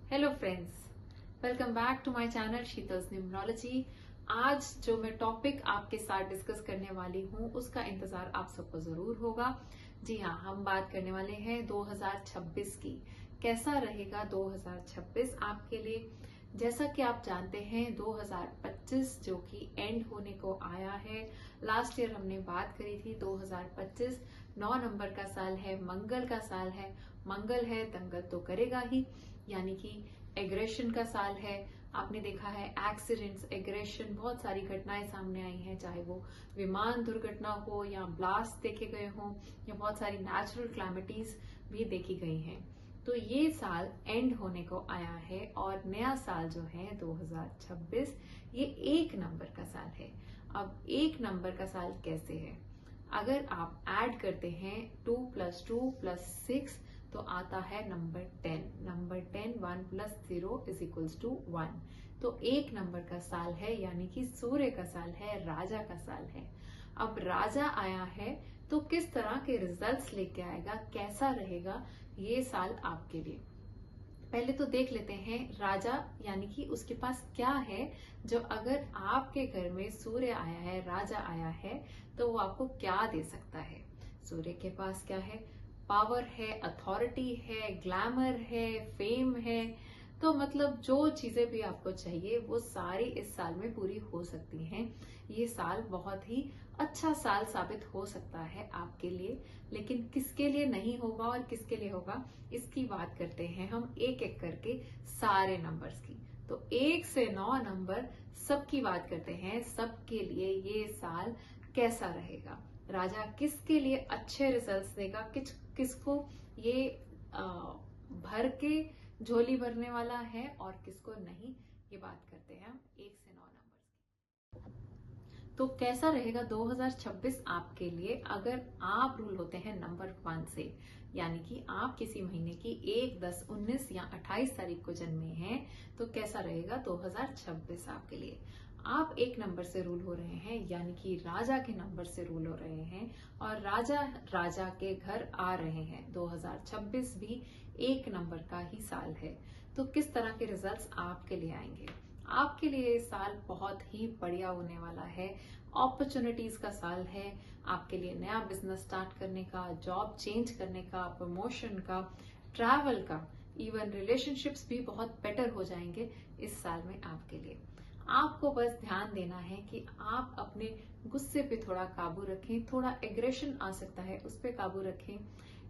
Hello friends, welcome back to my channel Sheetal's numerology. आज जो मैं टॉपिक आपके साथ डिस्कस करने वाली हूँ उसका इंतजार आप सबको जरूर होगा। जी हाँ, हम बात करने वाले हैं 2026 की। कैसा रहेगा 2026 आपके लिए। जैसा कि आप जानते हैं 2025 जो कि एंड होने को आया है। लास्ट ईयर हमने बात करी थी 2025 9 नंबर का साल है, मंगल का साल है। मंगल है, दंगल तो करेगा ही, यानी कि एग्रेशन का साल है। आपने देखा है एक्सीडेंट्स, एग्रेशन, बहुत सारी घटनाएं सामने आई हैं, चाहे वो विमान दुर्घटना हो या ब्लास्ट देखे गए हों या बहुत सारी नेचुरल क्लैमिटीज भी देखी गई हैं। तो ये साल एंड होने को आया है और नया साल जो है 2026 ये 1 नंबर का साल है। अब 1 नंबर का साल कैसे है? अगर आप ऐड करते हैं 2 + 2 + 6 तो आता है नंबर 10। नंबर 10 1 + 0 = 1। तो 1 नंबर का साल है, यानी कि सूर्य का साल है, राजा का साल है। अब राजा आया है तो किस तरह के रिजल्ट्स लेके आएगा, कैसा रहेगा ये साल आपके लिए। पहले तो देख लेते हैं राजा यानी कि उसके पास क्या है। जो अगर आपके घर में सूर्य आया है, राजा आया है, तो वो आपको क्या दे सकता है। सूर्य के पास क्या है? पावर है, अथॉरिटी है, ग्लैमर है, फेम है। तो मतलब जो चीजें भी आपको चाहिए वो सारी इस साल में पूरी हो सकती हैं। ये साल बहुत ही अच्छा साल साबित हो सकता है आपके लिए, लेकिन किसके लिए नहीं होगा और किसके लिए होगा इसकी बात करते हैं हम एक एक करके सारे नंबर्स की। तो 1 से 9 नंबर सबकी बात करते हैं। सबके लिए ये साल कैसा रहेगा, राजा किसके लिए अच्छे रिजल्ट्स देगा, किसको ये भर के झोली भरने वाला है और किसको नहीं, ये बात करते हैं हम 1 से 9 नंबर की। तो कैसा रहेगा 2026 आपके लिए अगर आप रूल होते हैं नंबर 1 से, यानी कि आप किसी महीने की 1, 10, 19 या 28 तारीख को जन्मे हैं, तो कैसा रहेगा 2026 आपके लिए। आप 1 नंबर से रूल हो रहे हैं, यानी कि राजा के नंबर से रूल हो रहे हैं और राजा के घर आ रहे हैं। 2026 भी 1 नंबर का ही साल है। तो किस तरह के रिजल्ट्स आपके लिए आएंगे? आपके लिए ये साल बहुत ही बढ़िया होने वाला है। अपॉर्चुनिटीज का साल है आपके लिए, नया बिजनेस स्टार्ट करने का, जॉब चेंज करने का, प्रमोशन का, ट्रैवल का, इवन रिलेशनशिप्स भी बहुत बेटर हो जाएंगे इस साल में आपके लिए। आपको बस ध्यान देना है कि आप अपने गुस्से पे थोड़ा काबू रखें। थोड़ा एग्रेशन आ सकता है, उस पे काबू रखें।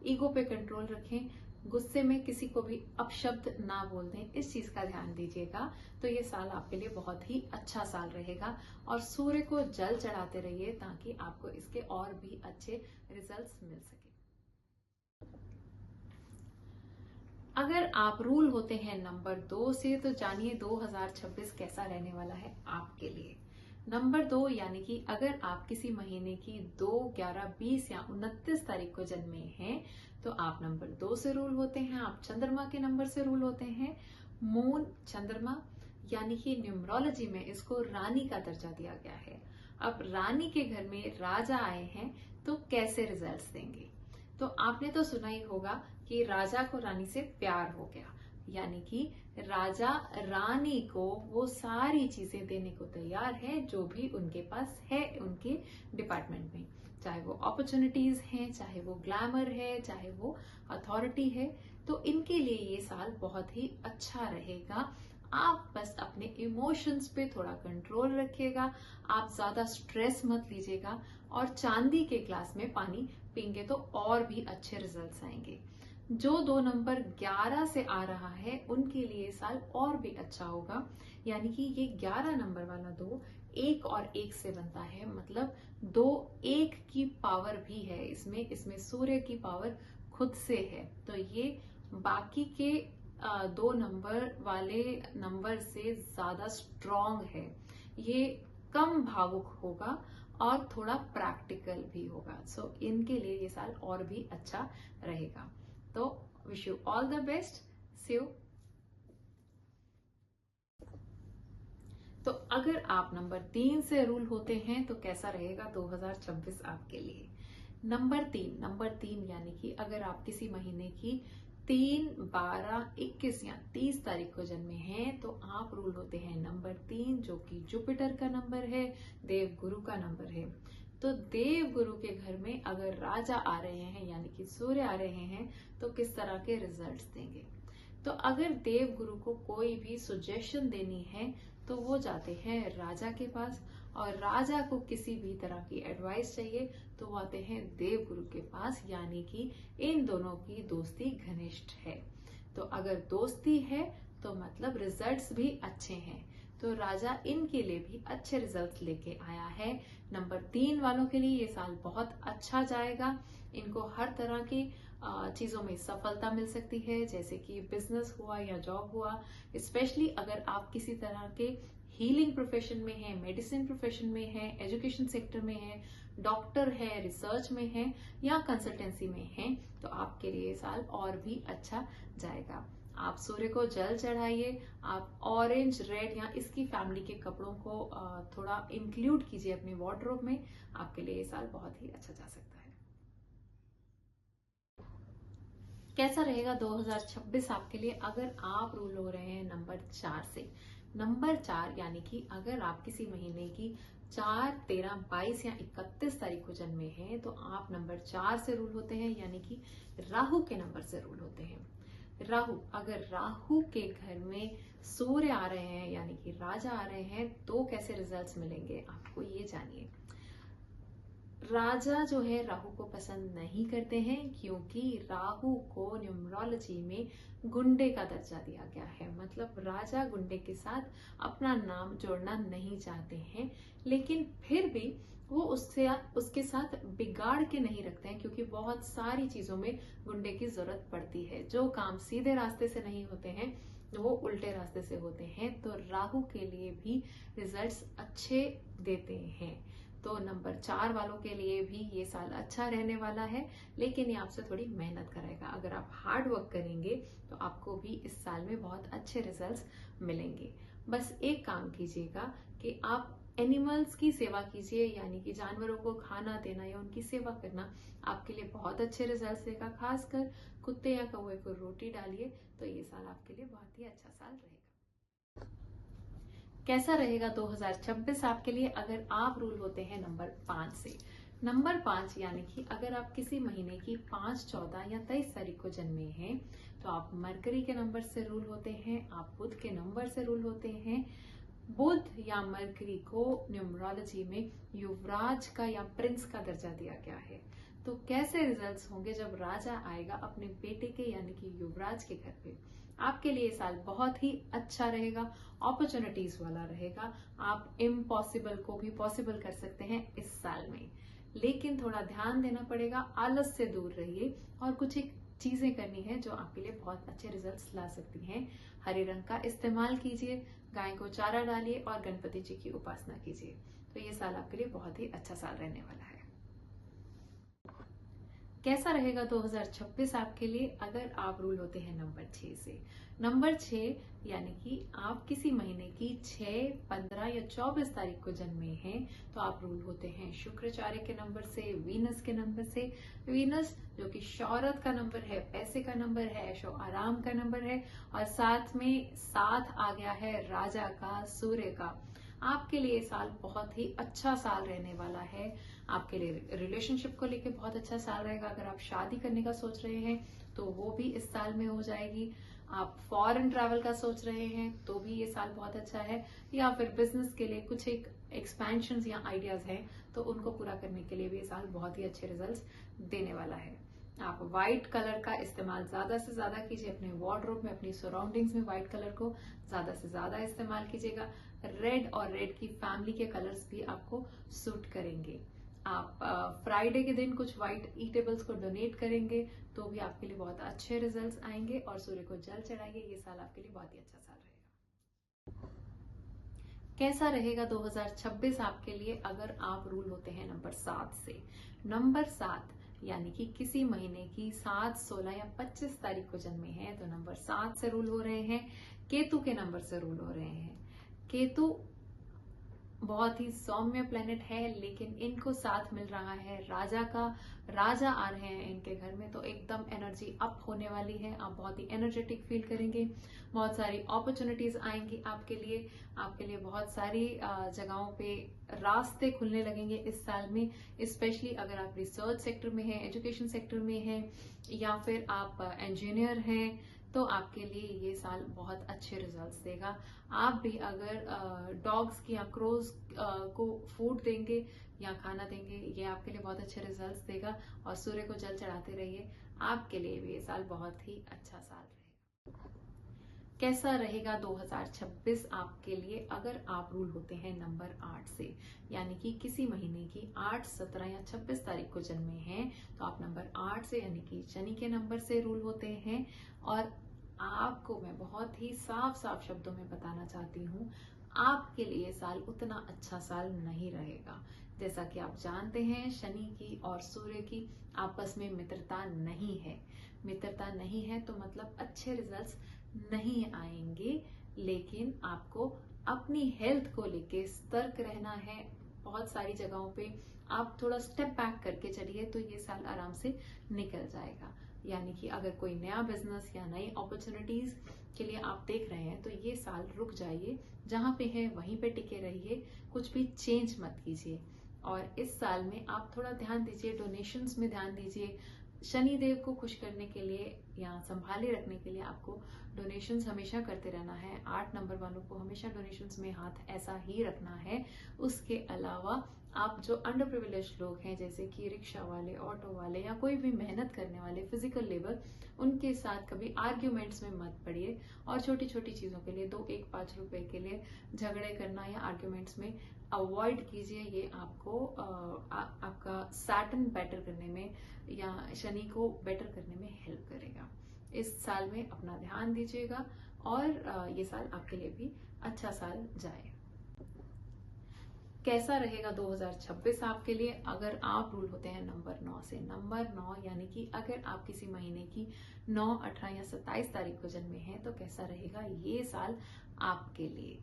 ईगो पे कंट्रोल रखें। गुस्से में किसी को भी अपशब्द ना बोल दें, इस चीज का ध्यान दीजिएगा। तो ये साल आपके लिए बहुत ही अच्छा साल रहेगा और सूर्य को जल चढ़ाते रहिए ताकि आपको इसके और भी अच्छे रिजल्ट्स मिल सके। अगर आप रूल होते हैं नंबर 2 से, तो जानिए 2026 कैसा रहने वाला है आपके लिए। नंबर 2 यानी कि अगर आप किसी महीने की 2, 11, 20 या 29 तारीख को जन्मे हैं, तो आप नंबर 2 से रूल होते हैं। आप चंद्रमा के नंबर से रूल होते हैं। मून चंद्रमा, यानी कि न्यूमरोलॉजी में इसको रानी का दर्जा दिया गया है। अब रानी के घर में राजा आए हैं तो कैसे रिजल्ट्स देंगे? तो आपने तो सुना ही होगा कि राजा को रानी से प्यार हो गया, यानी कि राजा रानी को वो सारी चीजें देने को तैयार है जो भी उनके पास है उनके डिपार्टमेंट में, चाहे वो अपॉर्चुनिटीज हैं, चाहे वो ग्लैमर है, चाहे वो अथॉरिटी है। तो इनके लिए ये साल बहुत ही अच्छा रहेगा। आप बस अपने इमोशंस पे थोड़ा कंट्रोल रखिएगा। आप ज्यादा स्ट्रेस मत लीजिएगा और चांदी के ग्लास में पानी पीएंगे तो और भी अच्छे रिजल्ट्स आएंगे। जो 2 नंबर 11 से आ रहा है उनके लिए साल और भी अच्छा होगा, यानी कि ये 11 नंबर वाला 2 1 और 1 से बनता है, मतलब 2 1 की पावर भी है इसमें सूर्य की पावर खुद से है। तो ये बाकी के 2 नंबर वाले नंबर से ज्यादा स्ट्रॉन्ग है। ये कम भावुक होगा और थोड़ा प्रैक्टिकल भी होगा। सो इनके लिए ये साल और भी अच्छा रहेगा। तो wish you all the best. See you. तो अगर आप नंबर 3 से रूल होते हैं तो कैसा रहेगा 2026 आपके लिए। नंबर 3 यानी कि अगर आप किसी महीने की 3, 12, 21 या 30 तारीख को जन्मे हैं तो आप रूल होते हैं नंबर 3, जो कि जुपिटर का नंबर है, देव गुरु का नंबर है। तो देव गुरु के घर में अगर राजा आ रहे हैं यानी कि सूर्य आ रहे हैं तो किस तरह के रिजल्ट्स देंगे। तो अगर देव गुरु को कोई भी सजेशन देनी है तो वो जाते हैं राजा के पास, और राजा को किसी भी तरह की एडवाइस चाहिए तो वो आते हैं देव गुरु के पास, यानी कि इन दोनों की दोस्ती घनिष्ठ है। तो अगर दोस्ती है तो मतलब रिजल्ट्स भी अच्छे हैं, तो राजा इनके लिए भी अच्छे रिजल्ट्स लेके आया है। नंबर 3 वालों के लिए ये साल बहुत अच्छा जाएगा। इनको हर तरह की चीजों में सफलता मिल सकती है, जैसे कि बिजनेस हुआ या जॉब हुआ। स्पेशली अगर आप किसी तरह के हीलिंग प्रोफेशन में है, मेडिसिन प्रोफेशन में है, एजुकेशन सेक्टर में है, डॉक्टर है, रिसर्च में है या कंसल्टेंसी में है, तो आपके लिए ये साल और भी अच्छा जाएगा। आप सूर्य को जल चढ़ाइए, आप ऑरेंज, रेड या इसकी फैमिली के कपड़ों को थोड़ा इंक्लूड कीजिए अपने वार्डरोब में। आपके लिए ये साल बहुत ही अच्छा जा सकता है। कैसा रहेगा 2026 आपके लिए अगर आप रूल हो रहे हैं नंबर 4 से। नंबर 4 यानी कि अगर आप किसी महीने की 4, 13, 22 या 31 तारीख को जन्मे हैं तो आप नंबर 4 से रूल होते हैं, यानी कि राहु के नंबर से रूल होते हैं। राहु, अगर राहु के घर में सूर्य आ रहे हैं यानी कि राजा आ रहे हैं तो कैसे रिजल्ट्स मिलेंगे आपको, ये जानिए। राजा जो है राहु को पसंद नहीं करते हैं, क्योंकि राहु को न्यूमरोलॉजी में गुंडे का दर्जा दिया गया है। मतलब राजा गुंडे के साथ अपना नाम जोड़ना नहीं चाहते हैं, लेकिन फिर भी वो उसके साथ बिगाड़ के नहीं रखते हैं, क्योंकि बहुत सारी चीजों में गुंडे की जरूरत पड़ती है। जो काम सीधे रास्ते से नहीं होते हैं वो उल्टे रास्ते से होते हैं। तो राहु के लिए भी रिजल्ट्स अच्छे देते हैं। तो नंबर 4 वालों के लिए भी ये साल अच्छा रहने वाला है, लेकिन ये आपसे थोड़ी मेहनत कराएगा। अगर आप हार्ड वर्क करेंगे तो आपको भी इस साल में बहुत अच्छे रिजल्ट्स मिलेंगे। बस एक काम कीजिएगा कि आप एनिमल्स की सेवा कीजिए, यानी कि जानवरों को खाना देना या उनकी सेवा करना आपके लिए बहुत अच्छे रिजल्ट्स देगा। खासकर कुत्ते या कौवे को रोटी डालिए तो ये साल आपके लिए बहुत ही अच्छा साल रहेगा। कैसा रहेगा 2026 आपके लिए अगर आप रूल होते हैं नंबर 5 से। नंबर 5 यानी कि अगर आप किसी महीने की 5, 14 या 23 तारीख को जन्मे हैं तो आप मरकरी के नंबर से रूल होते हैं, आप बुध के नंबर से रूल होते हैं। बुध या मरकरी को न्यूमरोलॉजी में युवराज का या प्रिंस का दर्जा दिया गया है। तो कैसे रिजल्ट्स होंगे जब राजा आएगा अपने बेटे के यानी कि युवराज के घर पे। आपके लिए साल बहुत ही अच्छा रहेगा, अपॉर्चुनिटीज वाला रहेगा। आप इम्पॉसिबल को भी पॉसिबल कर सकते हैं इस साल में, लेकिन थोड़ा ध्यान देना पड़ेगा। आलस से दूर रहिए और कुछ एक चीजें करनी है जो आपके लिए बहुत अच्छे रिजल्ट्स ला सकती हैं। हरे रंग का इस्तेमाल कीजिए, गाय को चारा डालिए और गणपति जी की उपासना कीजिए। तो ये साल आपके लिए बहुत ही अच्छा साल रहने वाला है। कैसा रहेगा 2026 आपके लिए अगर आप रूल होते हैं नंबर 6 से। नंबर 6 यानी कि आप किसी महीने की 6, 15 या 24 तारीख को जन्मे हैं तो आप रूल होते हैं शुक्राचार्य के नंबर से, वीनस के नंबर से। वीनस जो कि शौहरत का नंबर है, पैसे का नंबर है, ऐशो आराम का नंबर है, और साथ में साथ आ गया है राजा का, सूर्य का। आपके लिए साल बहुत ही अच्छा साल रहने वाला है। आपके लिए रिलेशनशिप को लेकर बहुत अच्छा साल रहेगा। अगर आप शादी करने का सोच रहे हैं तो वो भी इस साल में हो जाएगी। आप फॉरेन ट्रैवल का सोच रहे हैं तो भी ये साल बहुत अच्छा है, या फिर बिजनेस के लिए कुछ एक एक्सपेंशन या आइडियाज हैं तो उनको पूरा करने के लिए भी ये साल बहुत ही अच्छे रिजल्ट्स देने वाला है। आप व्हाइट कलर का इस्तेमाल ज्यादा से ज्यादा कीजिए अपने वार्डरोब में, अपनी सराउंडिंग्स में व्हाइट कलर को ज्यादा से ज्यादा इस्तेमाल कीजिएगा। रेड और रेड की फैमिली के कलर्स भी आपको सूट करेंगे। आप फ्राइडे के दिन कुछ व्हाइट ईटेबल्स को डोनेट करेंगे तो भी आपके लिए बहुत अच्छे रिजल्ट्स आएंगे। और सूर्य को जल चढ़ाइए, ये साल आपके लिए बहुत ही अच्छा साल रहेगा। कैसा रहेगा 2026 आपके लिए अगर आप रूल होते हैं नंबर 7 से। नंबर 7 यानी कि किसी महीने की 7, 16 या 25 तारीख को जन्मे हैं तो नंबर 7 से रूल हो रहे हैं। केतु के नंबर से रूल हो रहे हैं। केतु बहुत ही सौम्य प्लेनेट है, लेकिन इनको साथ मिल रहा है राजा का। राजा आ रहे हैं इनके घर में, तो एकदम एनर्जी अप होने वाली है। आप बहुत ही एनर्जेटिक फील करेंगे, बहुत सारी अपॉर्चुनिटीज आएंगी आपके लिए बहुत सारी जगहों पे रास्ते खुलने लगेंगे इस साल में। स्पेशली अगर आप रिसर्च सेक्टर में हैं, एजुकेशन सेक्टर में हैं, या फिर आप इंजीनियर हैं, तो आपके लिए ये साल बहुत अच्छे रिजल्ट्स देगा। आप भी अगर डॉग्स की या क्रोज को फूड देंगे या खाना देंगे, ये आपके लिए बहुत अच्छे रिजल्ट्स देगा। और सूर्य को जल चढ़ाते रहिए, आपके लिए भी ये साल बहुत ही अच्छा साल रहेगा। कैसा रहेगा 2026 आपके लिए अगर आप रूल होते हैं नंबर 8 से, यानी कि किसी महीने की 8, 17 या 26 तारीख को जन्मे हैं, तो आप नंबर 8 से यानी कि शनि के नंबर से रूल होते हैं। और आपको मैं बहुत ही साफ साफ शब्दों में बताना चाहती हूँ, आपके लिए साल उतना अच्छा साल नहीं रहेगा। जैसा कि आप जानते हैं, शनि की और सूर्य की आपस में मित्रता नहीं है, तो मतलब अच्छे रिजल्ट्स नहीं आएंगे। लेकिन आपको अपनी हेल्थ को लेके सतर्क रहना है। बहुत सारी जगहों पे आप थोड़ा स्टेप बैक करके चलिए, तो ये साल आराम से निकल जाएगा। यानी कि अगर कोई नया बिजनेस या नई अपॉर्चुनिटीज के लिए आप देख रहे हैं, तो ये साल रुक जाइए, जहां पे है वहीं पे टिके रहिए, कुछ भी चेंज मत कीजिए। और इस साल में आप थोड़ा ध्यान दीजिए, डोनेशंस में ध्यान दीजिए। शनि देव को खुश करने के लिए या संभाले रखने के लिए आपको डोनेशंस हमेशा करते रहना है। 8 नंबर वालों को हमेशा डोनेशंस में हाथ ऐसा ही रखना है। उसके अलावा आप जो अंडर प्रिविलेज लोग हैं, जैसे कि रिक्शा वाले, ऑटो वाले या कोई भी मेहनत करने वाले फिजिकल लेबर, उनके साथ कभी आर्ग्यूमेंट्स में मत पड़िए। और छोटी छोटी चीजों के लिए 2, 1, 5 रुपए के लिए झगड़े करना या आर्ग्यूमेंट्स में अवॉइड कीजिए। ये आपको आपका सैटर्न बेटर करने में या शनि को बेटर करने में हेल्प करेगा। इस साल में अपना ध्यान दीजिएगा और ये साल आपके लिए भी अच्छा साल जाए। कैसा रहेगा 2026 आपके लिए अगर आप रूल होते हैं नंबर 9 से। नंबर 9 यानी कि अगर आप किसी महीने की 9, 18 या 27 तारीख को जन्मे हैं, तो कैसा रहेगा ये साल आपके लिए।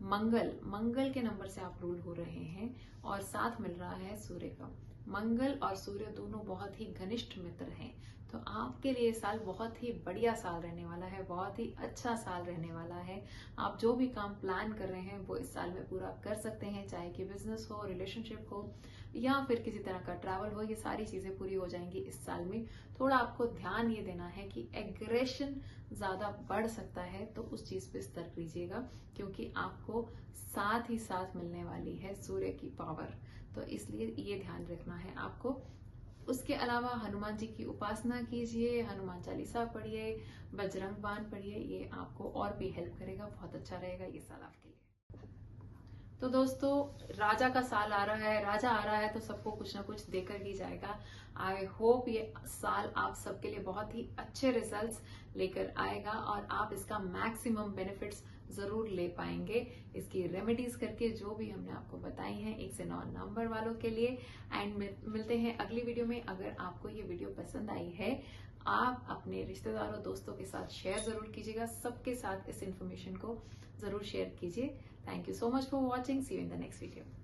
मंगल के नंबर से आप रूल हो रहे हैं और साथ मिल रहा है सूर्य का। मंगल और सूर्य दोनों बहुत ही घनिष्ठ मित्र हैं, तो आपके लिए साल बहुत ही बढ़िया साल रहने वाला है, बहुत ही अच्छा साल रहने वाला है। आप जो भी काम प्लान कर रहे हैं वो इस साल में पूरा कर सकते हैं, चाहे कि बिजनेस हो, रिलेशनशिप हो या फिर किसी तरह का ट्रैवल हो, ये सारी चीजें पूरी हो जाएंगी इस साल में। थोड़ा आपको ध्यान ये देना है कि एग्रेशन ज्यादा बढ़ सकता है, तो उस चीज पे सतर्क रहिएगा, क्योंकि आपको साथ ही साथ मिलने वाली है सूर्य की पावर, तो इसलिए ये ध्यान रखना है आपको। उसके अलावा हनुमान जी की उपासना कीजिए, हनुमान चालीसा पढ़िए, बजरंग बाण पढ़िए, ये आपको और भी हेल्प करेगा। बहुत अच्छा रहेगा ये साल आपके लिए। तो दोस्तों, राजा का साल आ रहा है, राजा आ रहा है तो सबको कुछ ना कुछ देकर ही जाएगा। आई होप ये साल आप सबके लिए बहुत ही अच्छे रिजल्ट्स लेकर आएगा और आप इसका मैक्सिमम बेनिफिट्स जरूर ले पाएंगे, इसकी रेमेडीज करके जो भी हमने आपको बताई हैं 1 से 9 नंबर वालों के लिए। एंड मिलते हैं अगली वीडियो में। अगर आपको ये वीडियो पसंद आई है, आप अपने रिश्तेदारों, दोस्तों के साथ शेयर जरूर कीजिएगा। सबके साथ इस इंफॉर्मेशन को जरूर शेयर कीजिए। Thank you so much for watching. See you in the next video.